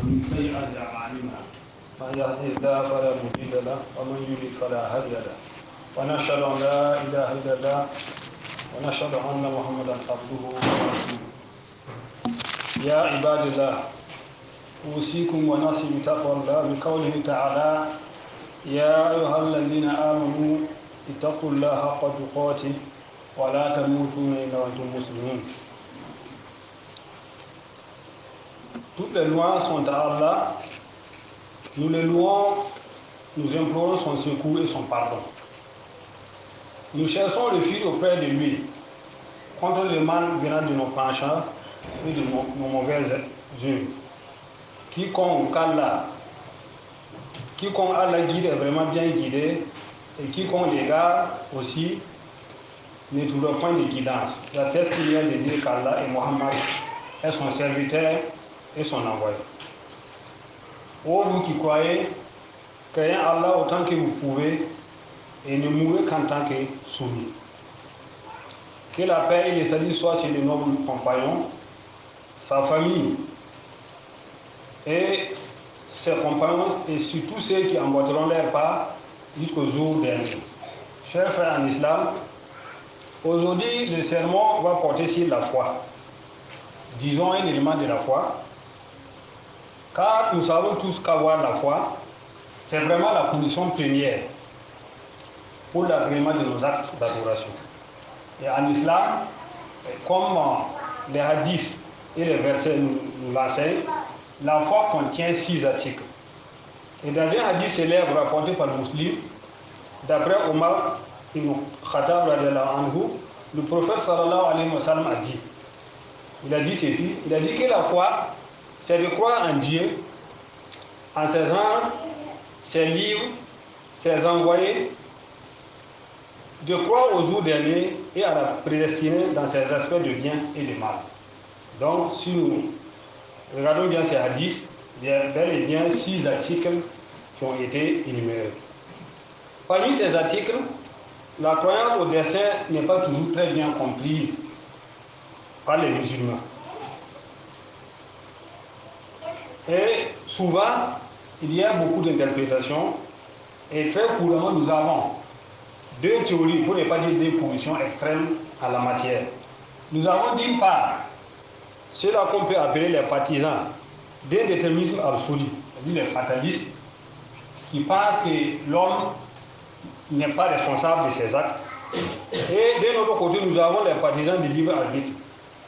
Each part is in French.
ومن سيئات أعمالنا من يهده الله فلا مضل له ومن يضلل فلا هادي له ونشهد أن لا إله إلا الله ونشهد أن محمدا عبده ورسوله يا عباد الله أوصيكم ونفسي بتقوى الله بقوله تعالى يا أيها الذين آمنوا اتقوا الله حق تقاته ولا تموتون إلا وأنتم مسلمون. Toutes les lois sont à Allah. Nous les louons, nous implorons son secours et son pardon. Nous cherchons refuge auprès de lui contre le mal venant de nos penchants et de nos mauvaises œuvres. Quiconque Allah guide est vraiment bien guidé, et quiconque l'égare aussi ne trouve point de guidance. J'atteste qu'il vient de dire qu'Allah et Mohammed est son serviteur et son envoyé. Ô vous qui croyez, créez Allah autant que vous pouvez et ne mourrez qu'en tant que soumis. Que la paix et le salut soient sur les nobles compagnons, sa famille et ses compagnons et sur tous ceux qui emboîteront leur pas jusqu'au jour dernier. Chers frères en islam, aujourd'hui le sermon va porter sur la foi. Disons un élément de la foi, car nous savons tous qu'avoir la foi, c'est vraiment la condition première pour l'agrément de nos actes d'adoration. Et en islam, comme les hadiths et les versets nous l'enseignent, la foi contient 6 articles. Et dans un hadith célèbre rapporté par le Muslim, d'après Omar ibn Khattab, le prophète sallallahu alayhi wa sallam a dit, il a dit ceci, il a dit que la foi, c'est de croire en Dieu, en ses anges, ses livres, ses envoyés, de croire au jour dernier et à la prédestinée dans ses aspects de bien et de mal. Donc, si nous regardons bien ces hadiths, il y a bel et bien 6 articles qui ont été énumérés. Parmi ces articles, la croyance au dessein n'est pas toujours très bien comprise par les musulmans. Et souvent, il y a beaucoup d'interprétations et très couramment nous avons 2 théories, pour ne pas dire 2 positions extrêmes en la matière. Nous avons d'une part ceux-là qu'on peut appeler les partisans d'un déterminisme absolu, c'est-à-dire les fatalistes, qui pensent que l'homme n'est pas responsable de ses actes. Et d'un autre côté, nous avons les partisans du libre arbitre,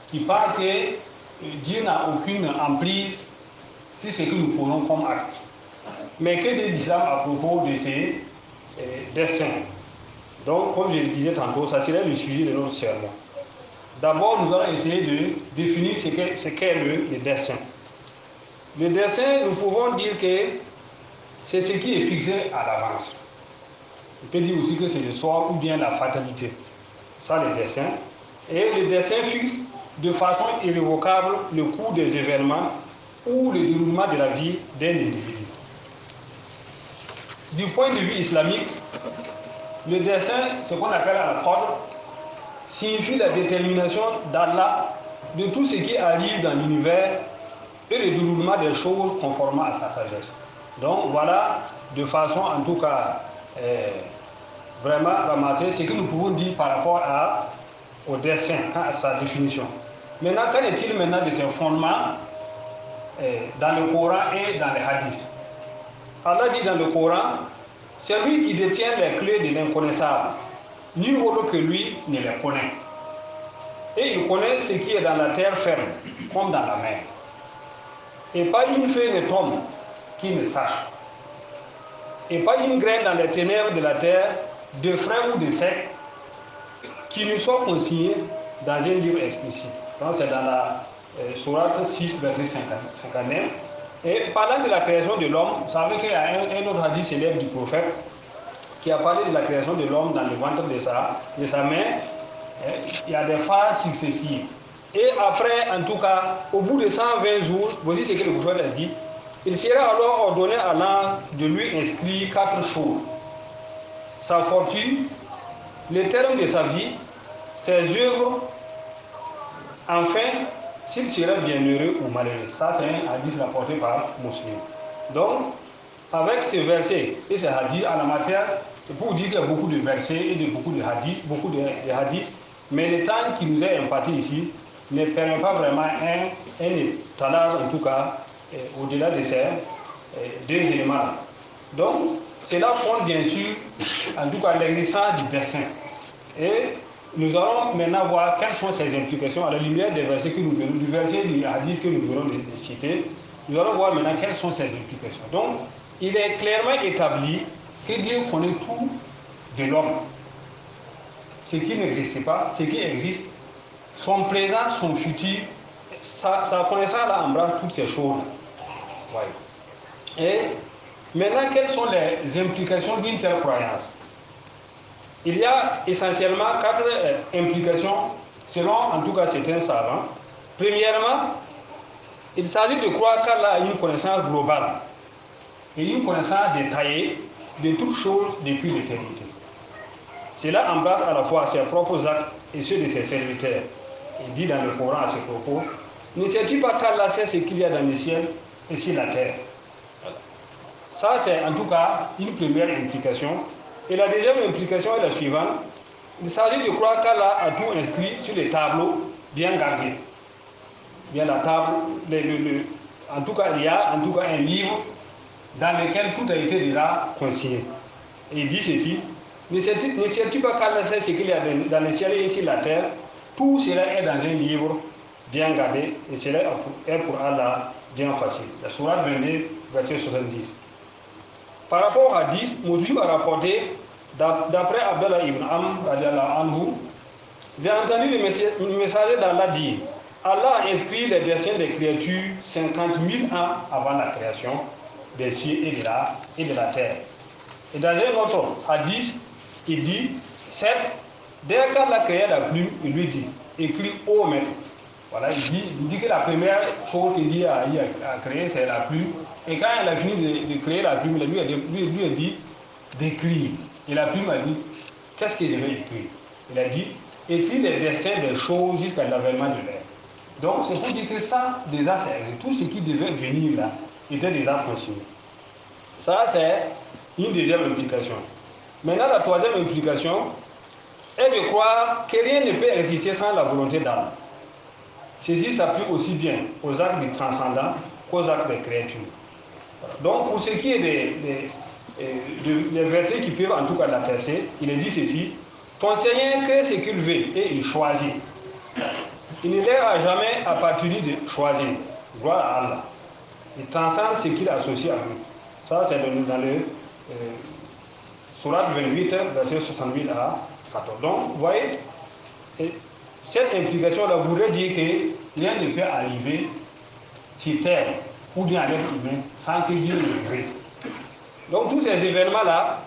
qui pensent que Dieu n'a aucune emprise sur ce que nous prenons comme acte. Mais que dit l'islam à propos de ces destins? Donc, comme je le disais tantôt, ça serait le sujet de notre sermon. D'abord, nous allons essayer de définir ce qu'est le destin. Le destin, nous pouvons dire que c'est ce qui est fixé à l'avance. On peut dire aussi que c'est le sort ou bien la fatalité. Ça, le destin. Et le destin fixe de façon irrévocable le cours des événements ou le déroulement de la vie d'un individu. Du point de vue islamique, le destin, ce qu'on appelle al-qadr, signifie la détermination d'Allah de tout ce qui arrive dans l'univers et le déroulement des choses conformément à sa sagesse. Donc voilà, de façon en tout cas vraiment ramassée, ce que nous pouvons dire par rapport au dessein, à sa définition. Maintenant, qu'en est-il maintenant de ses fondements dans le Coran et dans les hadiths? Allah dit dans le Coran, celui qui détient les clés de l'inconnaissable, nul autre que lui ne les connaît. Et il connaît ce qui est dans la terre ferme, comme dans la mer. Et pas une feuille ne tombe qui ne sache. Et pas une graine dans les ténèbres de la terre, de frais ou de sec, qui ne soit consignée dans un livre explicite. Donc c'est dans la sourate 6, verset 59. Et parlant de la création de l'homme, vous savez qu'il y a un autre hadith célèbre du prophète qui a parlé de la création de l'homme dans le ventre de sa mère. Il y a des phases successives. Et après, en tout cas, au bout de 120 jours, voici ce que le prophète a dit, il sera alors ordonné à l'ange de lui inscrire 4 choses. Sa fortune, le terme de sa vie, ses œuvres, enfin s'il serait bienheureux ou malheureux. Ça, c'est un hadith rapporté par Muslim. Donc, avec ces versets et ces hadiths en la matière, pour dire qu'il y a beaucoup de versets et beaucoup de hadiths, mais le temps qui nous est imparti ici ne permet pas vraiment un étalage, en tout cas, au-delà de ces deux éléments. Donc, cela fonde bien sûr, en tout cas, l'existence du dessein. Et nous allons maintenant voir quelles sont ses implications à la lumière des versets que nous venons, du verset du hadith que nous venons de citer. Nous allons voir maintenant quelles sont ses implications. Donc, il est clairement établi que Dieu connaît tout de l'homme. Ce qui n'existe pas, ce qui existe, son présent, son futur, sa connaissance là embrasse toutes ces choses. Ouais. Et maintenant, quelles sont les implications d'une telle croyance? Il y a essentiellement 4 implications, selon en tout cas certains savants. Premièrement, il s'agit de croire qu'Allah a une connaissance globale et une connaissance détaillée de toutes choses depuis l'éternité. Cela embrasse à la fois ses propres actes et ceux de ses serviteurs. Il dit dans le Coran à ce propos, ne sais-tu pas qu'Allah sait ce qu'il y a dans le ciel et sur la terre? Ça, c'est en tout cas une première implication. Et la deuxième implication est la suivante. Il s'agit de croire qu'Allah a tout inscrit sur les tableaux bien gardés. Bien la table, en tout cas, il y a en tout cas un livre dans lequel tout a été déjà consigné. Et il dit ceci, ne sais-tu pas qu'Allah sait ce qu'il y a dans le ciel et sur la terre? Tout cela est dans un livre bien gardé et cela est pour Allah bien facile. La sourate 22, verset 70. Par rapport à 10, Muslim a rapporté, d'après Abdallah ibn Amr, j'ai entendu le messager d'Allah dire, Allah a inscrit les dessins des créatures 50 000 ans avant la création des cieux et de la terre. Et dans un autre hadith, il dit, certes, dès qu'Allah créait la plume, il lui dit, écris ô maître. Voilà, il dit que la première chose qu'il dit à créer, c'est la plume. Et quand elle a fini de créer la plume, lui a dit d'écrire. Et la plume a dit, qu'est-ce que je vais écrire? Il a dit, écris les dessins des choses jusqu'à l'avènement de l'air. Donc c'est pour dire que ça, déjà, tout ce qui devait venir là, était déjà consigné. Ça, c'est une deuxième implication. Maintenant, la troisième implication est de croire que rien ne peut exister sans la volonté d'Allah. Ceci s'applique aussi bien aux actes du transcendant qu'aux actes des créatures. Donc, pour ce qui est des versets qui peuvent en tout cas l'attester, il est dit ceci, ton Seigneur crée ce qu'il veut et il choisit. Il ne leur a jamais appartenu de choisir. Gloire à Allah. Il transcende ce qu'il associe à lui. Ça, c'est dans le Sourate 28, verset 68 à 14. Donc, vous voyez, cette implication-là voudrait dire que rien ne peut arriver sur terre ou bien à l'être humain sans que Dieu le veuille. Donc tous ces événements-là,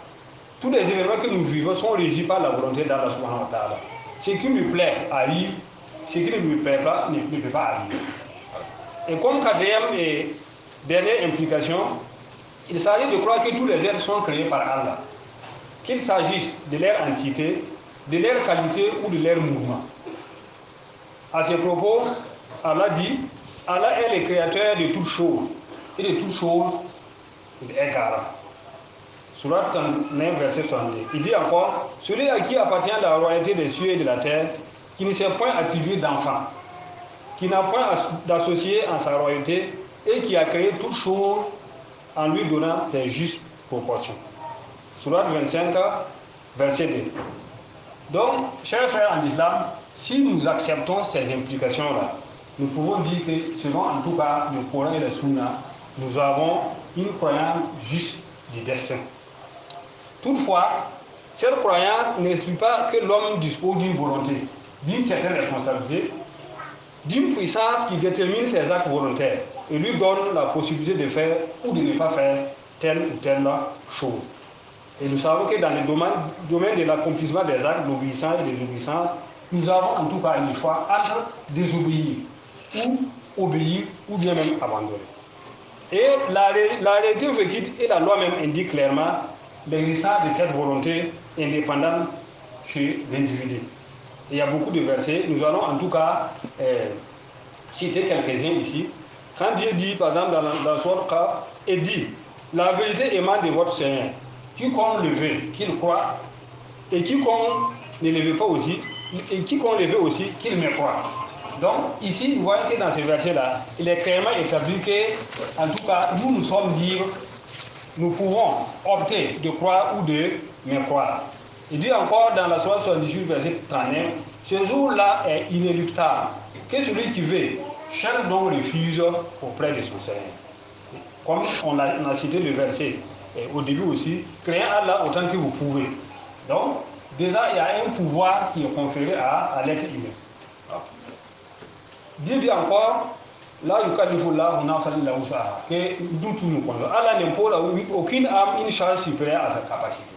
tous les événements que nous vivons sont régis par la volonté d'Allah subhanahu wa ta'ala. Ce qui lui plaît arrive, ce qui ne lui plaît pas ne peut pas arriver. Et comme quatrième et dernière implication, il s'agit de croire que tous les êtres sont créés par Allah, qu'il s'agisse de leur entité, de leur qualité ou de leur mouvement. À ce propos, Allah dit, Allah est le créateur de toutes choses, et de toutes choses, il est garant. Surat 39, verset 62. Il dit encore, celui à qui appartient la royauté des cieux et de la terre, qui ne s'est point attribué d'enfant, qui n'a point d'associé en sa royauté, et qui a créé toutes choses en lui donnant ses justes proportions. Surat 25, verset 2. Donc, chers frères en islam, si nous acceptons ces implications-là, nous pouvons dire que, selon en tout cas le Coran et le Sunna, nous avons une croyance juste du destin. Toutefois, cette croyance n'exclut pas que l'homme dispose d'une volonté, d'une certaine responsabilité, d'une puissance qui détermine ses actes volontaires et lui donne la possibilité de faire ou de ne pas faire telle ou telle chose. Et nous savons que dans le domaine de l'accomplissement des actes d'obéissance et des désobéissance, nous avons en tout cas le choix entre désobéir ou obéir ou bien même abandonner. Et la réalité vécue et la loi même indiquent clairement l'existence de cette volonté indépendante chez l'individu. Il y a beaucoup de versets, nous allons en tout cas citer quelques-uns ici. Quand Dieu dit, par exemple, dans son cas, il dit, la vérité émane de votre Seigneur. Quiconque le veut, qu'il croit, et quiconque ne le veut pas aussi, et quiconque le veut aussi, qu'il me croit. Donc, ici, vous voyez que dans ce verset-là, il est clairement établi que, en tout cas, nous sommes libres, nous pouvons opter de croire ou de me croire. Il dit encore dans la sourate 78, verset 39, ce jour-là est inéluctable, que celui qui veut cherche donc refuge auprès de son Seigneur. Comme on a cité le verset au début aussi, créez Allah autant que vous pouvez. Donc, déjà, il y a un pouvoir qui est conféré à l'être humain. Dieu dit encore, là, que nous tous nous connaissons. Allah n'impose aucune âme une charge supérieure à sa capacité.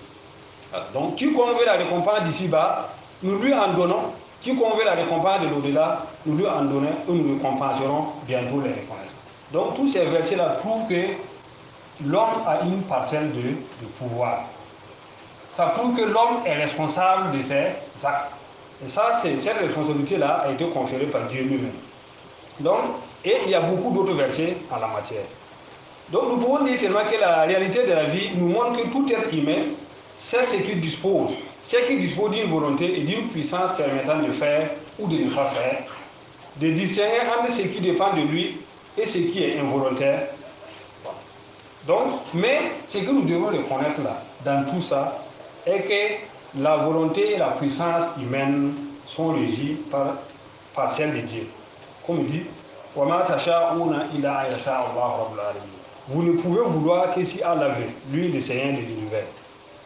Donc, quiconque veut la récompense d'ici-bas, nous lui en donnons. Quiconque veut la récompense de l'au-delà, nous lui en donnons et nous lui compenserons bientôt les récompenses. Donc, tous ces versets-là prouvent que l'homme a une parcelle de pouvoir. Ça prouve que l'homme est responsable de ses actes. Et ça, cette responsabilité-là a été conférée par Dieu lui-même. Donc, et il y a beaucoup d'autres versets en la matière. Donc, nous pouvons dire seulement que la réalité de la vie nous montre que tout être humain sait ce qu'il dispose. Ce qui dispose d'une volonté et d'une puissance permettant de faire ou de ne pas faire, de discerner entre ce qui dépend de lui et ce qui est involontaire. Donc, mais ce que nous devons reconnaître là, dans tout ça, est que la volonté et la puissance humaine sont régies par celle de Dieu. Comme il dit, vous ne pouvez vouloir que si Allah veut, lui le Seigneur de l'univers.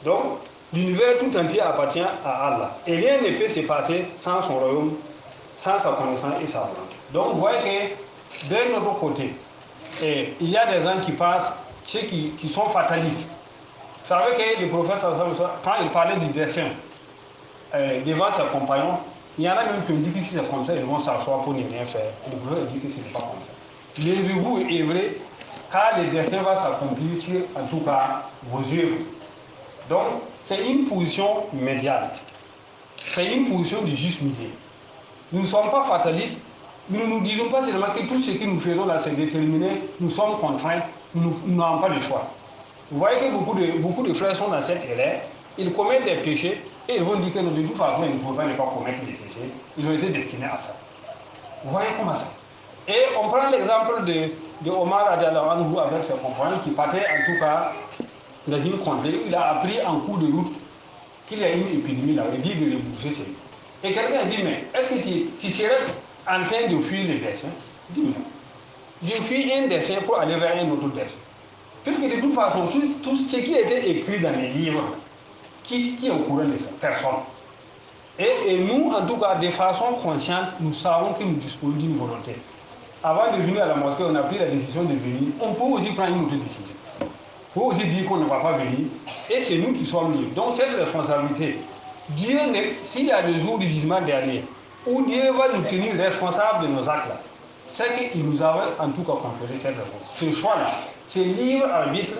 Donc, l'univers tout entier appartient à Allah. Et rien ne peut se passer sans son royaume, sans sa connaissance et sa volonté. Donc, vous voyez que d'un autre côté, il y a des gens qui passent, ceux qui sont fatalistes. Vous savez que le prophète, quand il parlait du destin devant ses compagnons, il y en a même qui ont dit que si c'est comme ça, ils vont s'asseoir pour ne rien faire. Et le prophète dit que ce n'est pas comme ça. Levez-vous et œuvrez, car le destin va s'accomplir sur, en tout cas, vos œuvres. Donc, c'est une position médiane. C'est une position du juste milieu. Nous ne sommes pas fatalistes. Nous ne nous disons pas seulement que tout ce que nous faisons là, c'est déterminé. Nous sommes contraints. Nous n'avons pas de choix. Vous voyez que beaucoup de frères sont dans cette erreur. Ils commettent des péchés et ils vont dire que de toute façon, il ne faut pas commettre des péchés. Ils ont été destinés à ça. Vous voyez comment ça? Et on prend l'exemple de Omar Adjalawan avec ses compagnons qui partaient en tout cas dans une contrée. Il a appris en cours de route qu'il y a une épidémie là. Il dit de rebourser ses vies. Et quelqu'un a dit, mais est-ce que tu serais en train de fuir le destin? Il dit, non. Je fuis un destin pour aller vers un autre destin. Puisque de toute façon, tout ce qui a été écrit dans les livres, qui est au courant de ça? Personne. Et nous, en tout cas, de façon consciente, nous savons que nous disposons d'une volonté. Avant de venir à la mosquée, on a pris la décision de venir. On peut aussi prendre une autre décision. On peut aussi dire qu'on ne va pas venir. Et c'est nous qui sommes libres. Donc cette responsabilité, Dieu, s'il y a le jour du jugement dernier, où Dieu va nous tenir responsables de nos actes là, c'est qu'il nous avait en tout cas conféré cette réponse. Ce choix-là, ce libre arbitre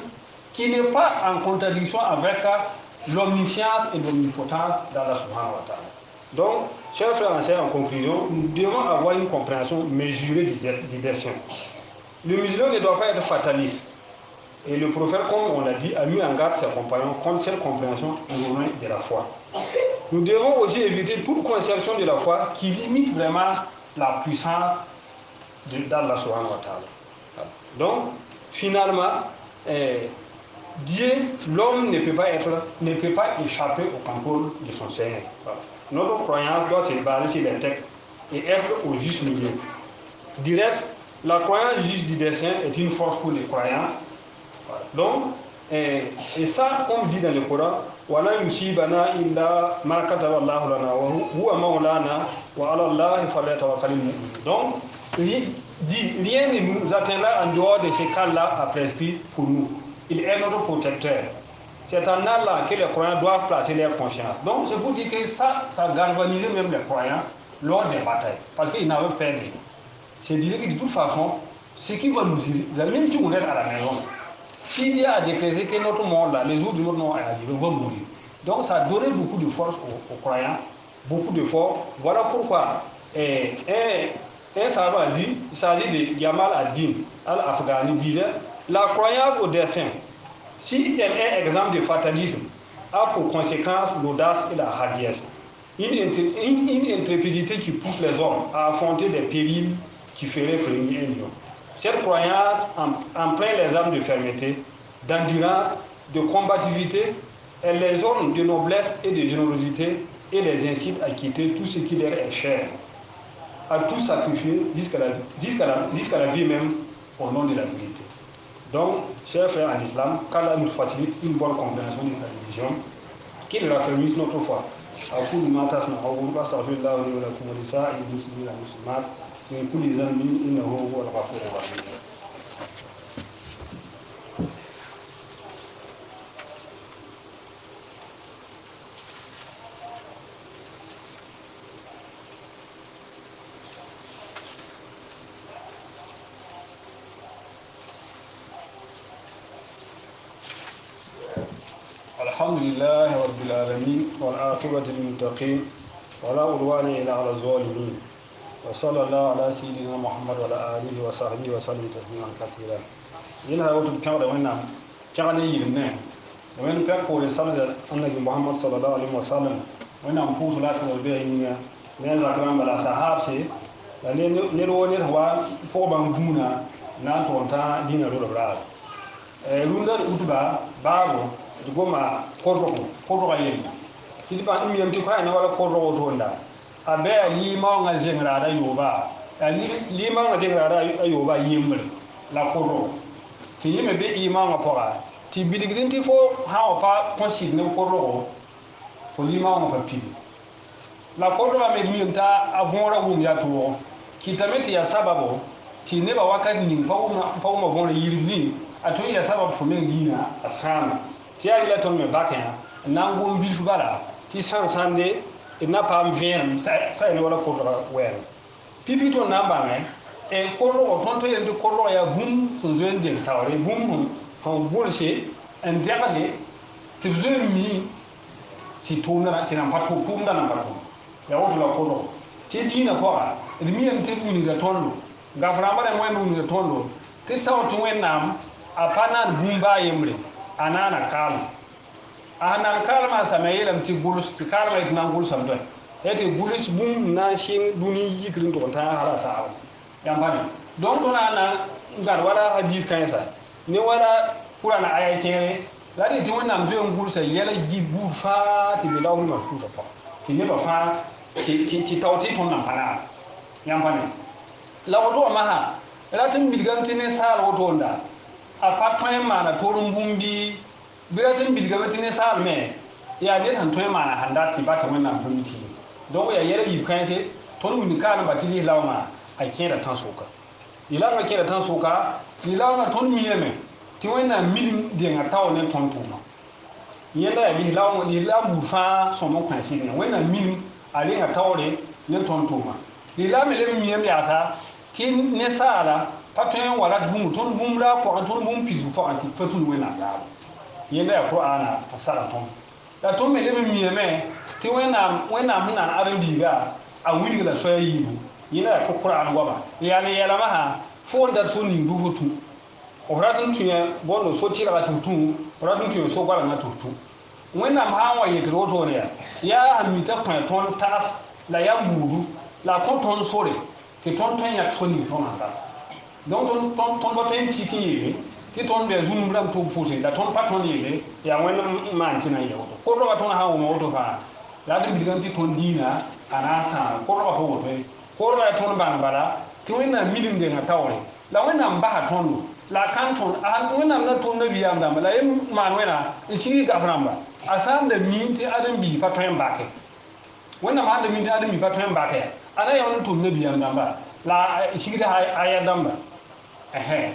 qui n'est pas en contradiction avec l'omniscience et l'omnipotence d'Allah subhanahu wa ta'ala. Donc, chers frères et sœurs, en conclusion, nous devons avoir une compréhension mesurée du destin. Le musulman ne doit pas être fataliste. Et le prophète, comme on l'a dit, a mis en garde ses compagnons contre cette compréhension erronée de la foi. Nous devons aussi éviter toute conception de la foi qui limite vraiment la puissance d'Allah subhanahu wa ta'ala. Donc, finalement, Dieu, l'homme ne peut pas échapper au contrôle de son Seigneur. Voilà. Notre croyance doit se baser sur les textes et être au juste milieu. Du reste, la croyance juste du destin est une force pour les croyants. Voilà. Donc, et ça, comme dit dans le Coran, وَلَا يُصِيبَنَا إِلَّا مَا كَتَبَ اللَّهُ لَنَا وَهُوَ مَوْلَانَا وَعَلَى اللَّهِ فَلْيَتَوَكَّلِ الْمُؤْمِنُونَ. Donc, rien ne nous atteindra en dehors de ces cas-là à prescrire pour nous. Il est notre protecteur. C'est en Allah que les croyants doivent placer leur confiance. Donc, c'est pour dire que ça galvanisait même les croyants lors des batailles. Parce qu'ils n'avaient pas de. C'est dire que de toute façon, ce qui va nous aider, même si on est à la maison, si Dieu a décrété que notre monde, là, les jours de notre monde est arrivé, on va mourir. Donc, ça a donné beaucoup de force aux croyants, beaucoup de force. Voilà pourquoi un savant a dit, il s'agit de Gamal ad-Din al-Afghani, disait la croyance au destin, si elle est exemple de fatalisme, a pour conséquence l'audace et la hardiesse. Une intrépidité qui pousse les hommes à affronter des périls qui feraient frémir un lion. Cette croyance emprunte les armes de fermeté, d'endurance, de combativité, elle les orne de noblesse et de générosité et les incite à quitter tout ce qui leur est cher, à tout sacrifier jusqu'à la vie même au nom de la vérité. Donc, chers frères en islam, qu'Allah nous facilite une bonne compréhension de sa religion, qu'il raffermisse notre foi. أقول ما تسمعون وأستغفر الله لي ولكم ولسائر المسلمين والمسلمات من كل ذنب إنه هو الغفور الرحيم. الحمد لله رب العالمين والعاقبة للمتقين ولا عدوان إلا على الظالمين وصلى الله على سيدنا محمد وعلى آله وصحبه وسلم تسليما كثيرا. ينهى وتب كان وين كان يجينا وين بيقول رسالة النبي محمد صلى الله عليه وسلم وين أمبوس لا تنبيه من زكران بلا صحاب سي نلو نلوا فوبان فونا نانتونتا دينا رولبرال روندا utuba babo goma korro ayen tilba mi yam ti ko ne wala korro to nda abe ali ma nga jengra da yoba ali ma nga jengra da yoba yimre la korro ti yime be ima nga pora ti bidigrin ti fo ha o pa consid ne korro ko lima nga pa pidi la korro ame mi mta avonra wum ya to ki tameti ya sababu ti ne ba wakati ni fa uma vonra yirni atun ya sababu fo men dina asama ti ya ila ton me bakya nango mbilfu bala ti sansande ina pam vien sa ne wala ko wer pipi to namba me e ko ro ton to yende ko ro ya bum so zoen de tawre bum hon bolse en diabale ti zoen mi ti tumna ti nan patu tumda nan patu ya wodo la ko ro ti dina ko a mi en te ni da tondo gafra mare mo en ni da tondo ti taw to wenam apana bumba yemre anana kalma samayelam ti gulus ti kalma it nan gulsam don ete gulus bum na shin duni yikrin to ta hala sa yambani don to na ngar wala hadis kansa ne wala qur'ana aya kere ladi ti wannan zuwan gulsa yala gibur fa ti bilawul mafuta fa ti ne ba fa ti tawti ton nan fana yambani lawoto maha latin bilgamti ne sal woto nda apartment mana torun bumbi biratin bilgamati ne sal me ya ne tan toy mana handa ti bata wannan bumti don ya yare yi kan sai ton mun ka na batili lawma a kera tan soka ila ma kera tan soka ila na ton miyeme ti wannan milim de nga tawo ne ton tuma yenda ya bi lawma ni lambu fa so mo kan shi ne wannan milim ali nga tawre ne ton tuma ila me le miyem ya sa ti ne sala patun wala bum ton bum la ko ton bum pisu ko anti patun wena da yenda ya qur'ana fasara ton da ton me lebe miyeme ti wena muna aran diga a wuri la so yibu yenda ya qur'ana waba yani yala maha fo ndar so ni du hotu o ratun tuya bono so tira ga tutu ratun tuya so gwala na tutu wena ma wa yetro to ne ya hamita pa ton tas la ya mburu la ko ton sore ke ton ya so ni ton anda donc ton boten tiki ti ton be zunum ram to pousse la ton patron yele ya wena mantina yewo ko ro ton ha wo to fa la dum diganti ton dina ana sa ko ro ko ko ro ton bala ti wena milim de na tawre la wena mba ton la kanton a wena na ton na biya ndam la yem man wena shi ga framba asan da minti adam bi patron mbake wena ma da minti adam bi patron mbake ana yon ton na biya ndam la shi da ayadamba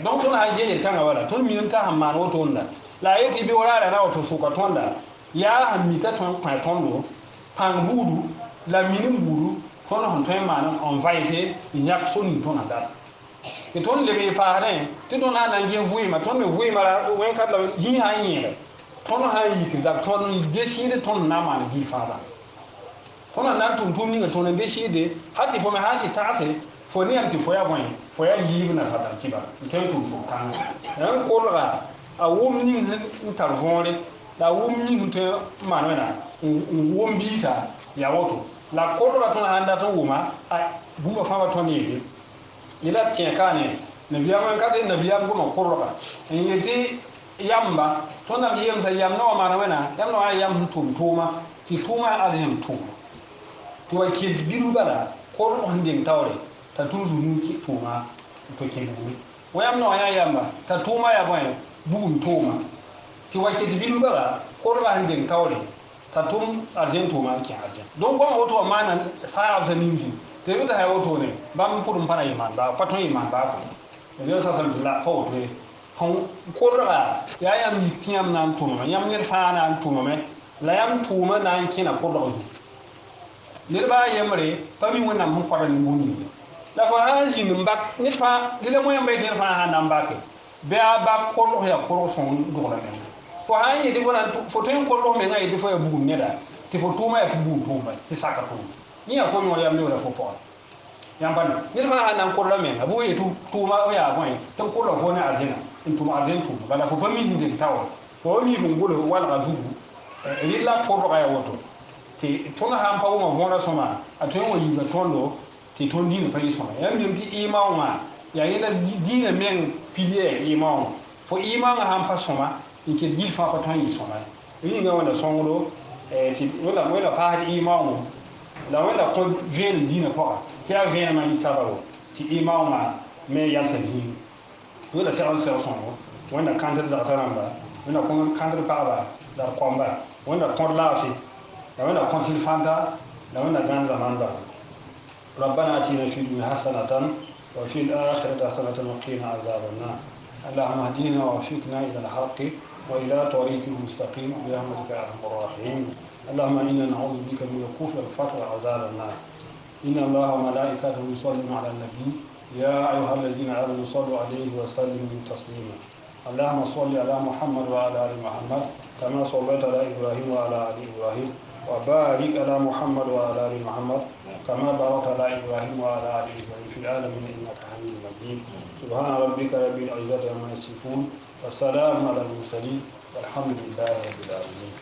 donc ton ha jeje kan wala ton mi ta hamman woto onda la yeti bi wala na woto suka tonda ya hamita ton pa tondo pan budu la minin budu ton hon ton man on vaise nyak soni ton anda ke ton le be pare ti ton na nge vuima ton me vuima wen kat la yi ha yi ton ha yi ki za ton décider ton na man gi faza ton na ton ni ton décider hati fo me ha si tase fo ne am ti fo ya bõe fo ya yiib na fata kiba ken tu fo kan yan korra a wom ni n tar võore la wom ni te man wena wom bisa ya woto la korra ton handa ton wuma a bumba fama ton yede ila tien kane ne biyama kate ne biyam ko korra en yedi yamba ton na yem sa yam no man wena yam no yam tum tuma ti tuma azim tuma to wa ke biru bala korra on den tawre ta tuzu nu ki tuma to ke bumi wayam no ya yamba ta tuma ya boy bugum tuma ti wa ke biru bala korra on den tawre ta tum arjen tuma ki arjen don ko auto manan sa absa nimji te bi ta auto ne bam purum para iman ba paton iman ba ko ne sa sal la ko to hon korra ya yam yitiam nan tuma yam ngir fa nan tuma me la yam tuma nan kina korra zu nirba yemre pami wona mun kwara ni muni la fa hanzi nimbak nirfa dile mo yemre nirfa ha nambake be aba korro ya korro son dola men fo ha yi di wona foto en korro men ngai di fo ya bugum neda ti fo tuma ya bugum tuma ti saka tuma ni ya fo mo ya mi wala fo pon yambana nirfa ha nan korro men abu ye tuma o ya boy tan korro fo ne azina intuma azin tuma bala fo pami hindi tawo fo mi bungulo wala azugu illa korro ya woto ti tona han pa wo mo soma atwen wo yiga tondo ti ton dina pa soma yam yim ti imauma ya yela dina men pilier imauma fo imauma han pa soma ike gil fa pa ton yi soma yi nga wala songlo ti wala pa imauma la wala ko ven dina pa ti a ven ma yi sabaro ti imauma me yal sa ji wala sa on sa songo wala kantar za saramba wala ko kantar pa ba dar komba wala kon lafi لو كونسل فانتا لو كان زمان بقى ربنا اتنا في الدنيا حسنة وفي الآخرة حسنة وقنا عذاب النار اللهم اهدنا ووفقنا إلى الحق وإلى طريق المستقيم برحمتك يا أرحم الراحمين اللهم إنا نعوذ بك من الكفر والفقر وعذاب النار إن الله وملائكته يصلون على النبي يا أيها الذين آمنوا صلوا عليه وسلموا تسليما اللهم صل على محمد وعلى آل محمد كما صليت على إبراهيم وعلى آل إبراهيم وبارك على محمد وعلى ال محمد كما باركت على ابراهيم وعلى ال ابراهيم في العالمين انك حميد مجيد سبحان ربك رب العزه عما يصفون والسلام على المرسلين والحمد لله رب العالمين